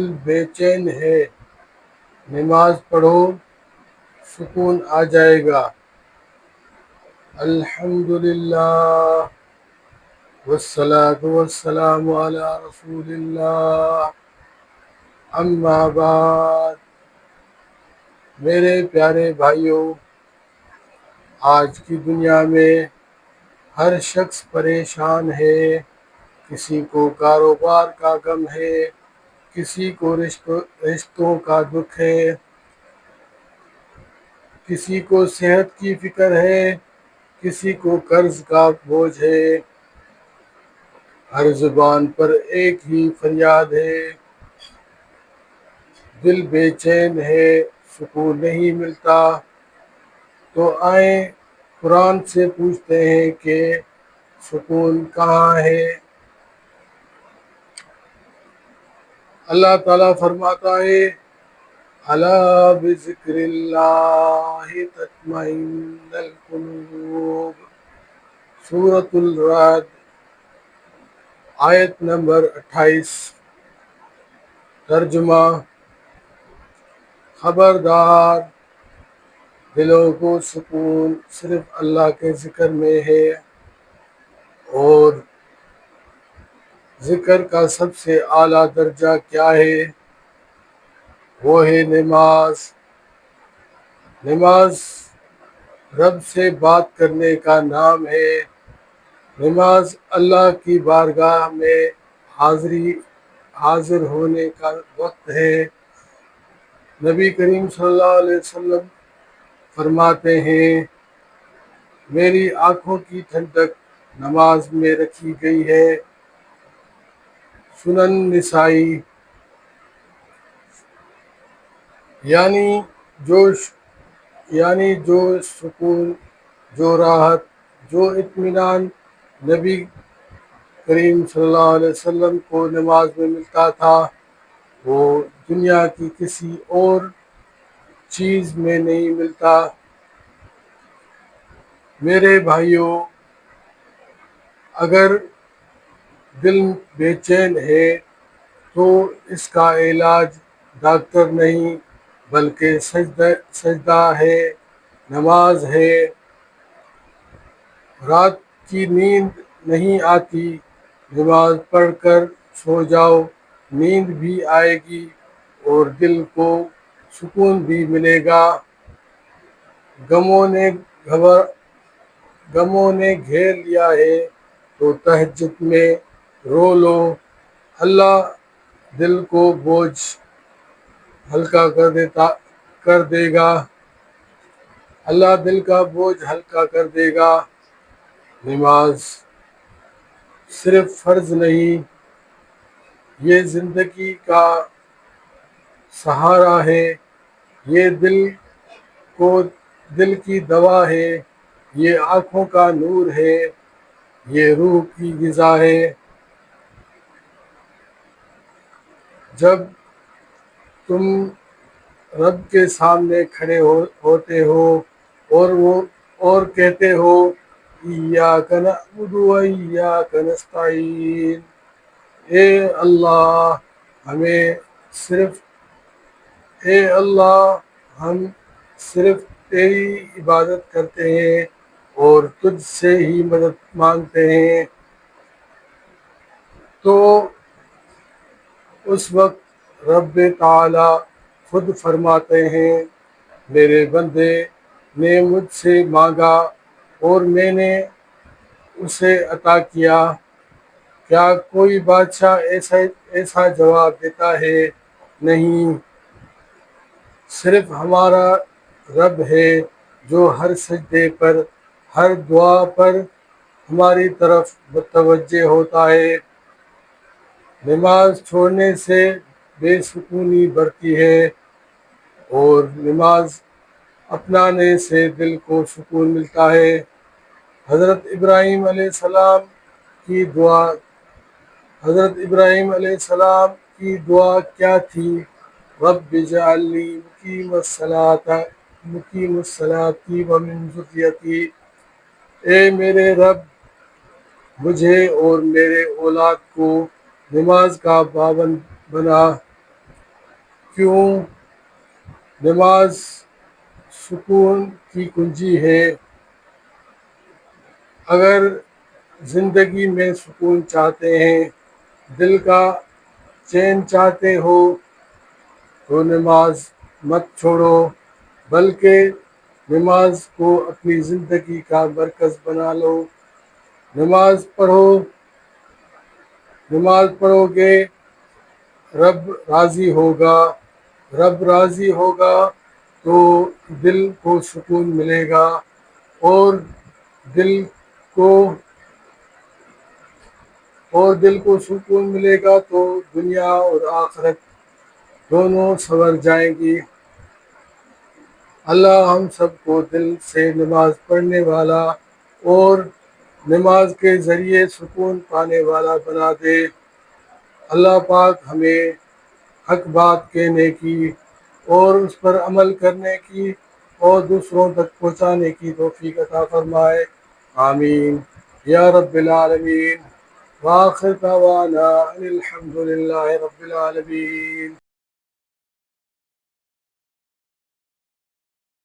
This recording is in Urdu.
دل بے چین ہے، نماز پڑھو سکون آ جائے گا۔ الحمدللہ والصلاة والسلام علی رسول اللہ، اما بعد۔ میرے پیارے بھائیوں، آج کی دنیا میں ہر شخص پریشان ہے۔ کسی کو کاروبار کا غم ہے، کسی کو رشتوں کا دکھ ہے، کسی کو صحت کی فکر ہے، کسی کو قرض کا بوجھ ہے۔ ہر زبان پر ایک ہی فریاد ہے، دل بے چین ہے، سکون نہیں ملتا۔ تو آئیں قرآن سے پوچھتے ہیں کہ سکون کہاں ہے۔ اللہ تعالیٰ فرماتا ہے، الا بذکر اللہ تطمئن القلوب، سورۃ الرعد آیت نمبر 28۔ ترجمہ: خبردار، دلوں کو سکون صرف اللہ کے ذکر میں ہے، اور ذکر کا سب سے اعلیٰ درجہ کیا ہے؟ وہ ہے نماز۔ نماز رب سے بات کرنے کا نام ہے۔ نماز اللہ کی بارگاہ میں حاضر ہونے کا وقت ہے۔ نبی کریم صلی اللہ علیہ وسلم فرماتے ہیں، میری آنکھوں کی ٹھنڈک نماز میں رکھی گئی ہے۔ سنن نسائی۔ یعنی جو سکون، جو راحت، جو اطمینان نبی کریم صلی اللہ علیہ وسلم کو نماز میں ملتا تھا، وہ دنیا کی کسی اور چیز میں نہیں ملتا۔ میرے بھائیوں، اگر دل بے چین ہے تو اس کا علاج ڈاکٹر نہیں بلکہ سجدہ ہے، نماز ہے۔ رات کی نیند نہیں آتی، نماز پڑھ کر سو جاؤ، نیند بھی آئے گی اور دل کو سکون بھی ملے گا۔ غموں نے گھیر لیا ہے تو تہجد میں رو لو، اللہ دل کو بوجھ ہلکا کر دے گا۔ اللہ دل کا بوجھ ہلکا کر دے گا۔ نماز صرف فرض نہیں، یہ زندگی کا سہارا ہے، یہ دل کی دوا ہے، یہ آنکھوں کا نور ہے، یہ روح کی غذا ہے۔ جب تم رب کے سامنے کھڑے ہوتے ہو اور کہتے ہو، ایاک نعبد و ایاک نستعین، اے اللہ ہم صرف تیری عبادت کرتے ہیں اور تجھ سے ہی مدد مانگتے ہیں، تو اس وقت رب تعالی خود فرماتے ہیں، میرے بندے نے مجھ سے مانگا اور میں نے اسے عطا کیا۔ کیا کوئی بادشاہ ایسا جواب دیتا ہے؟ نہیں، صرف ہمارا رب ہے جو ہر سجدے پر، ہر دعا پر ہماری طرف متوجہ ہوتا ہے۔ نماز چھوڑنے سے بے سکونی بڑھتی ہے اور نماز اپنانے سے دل کو سکون ملتا ہے۔ حضرت ابراہیم علیہ السلام کی دعا کیا تھی؟ رب اجعلنی مقیم الصلاۃ ومن ذریتی، اے میرے رب مجھے اور میرے اولاد کو نماز کا پابند بنا۔ کیوں نماز سکون کی کنجی ہے۔ اگر زندگی میں سکون چاہتے ہیں، دل کا چین چاہتے ہو تو نماز مت چھوڑو، بلکہ نماز کو اپنی زندگی کا مرکز بنا لو۔ نماز پڑھو، نماز پڑھو گے رب راضی ہوگا، رب راضی ہوگا تو دل کو سکون ملے گا، اور دل کو سکون ملے گا تو دنیا اور آخرت دونوں سنور جائیں گی۔ اللہ ہم سب کو دل سے نماز پڑھنے والا اور نماز کے ذریعے سکون پانے والا بنا دے۔ اللہ پاک ہمیں حق بات کہنے کی اور اس پر عمل کرنے کی اور دوسروں تک پہنچانے کی توفیق عطا فرمائے، آمین یا رب العالمین۔ وآخر دعوانا ان الحمد للہ رب العالمین۔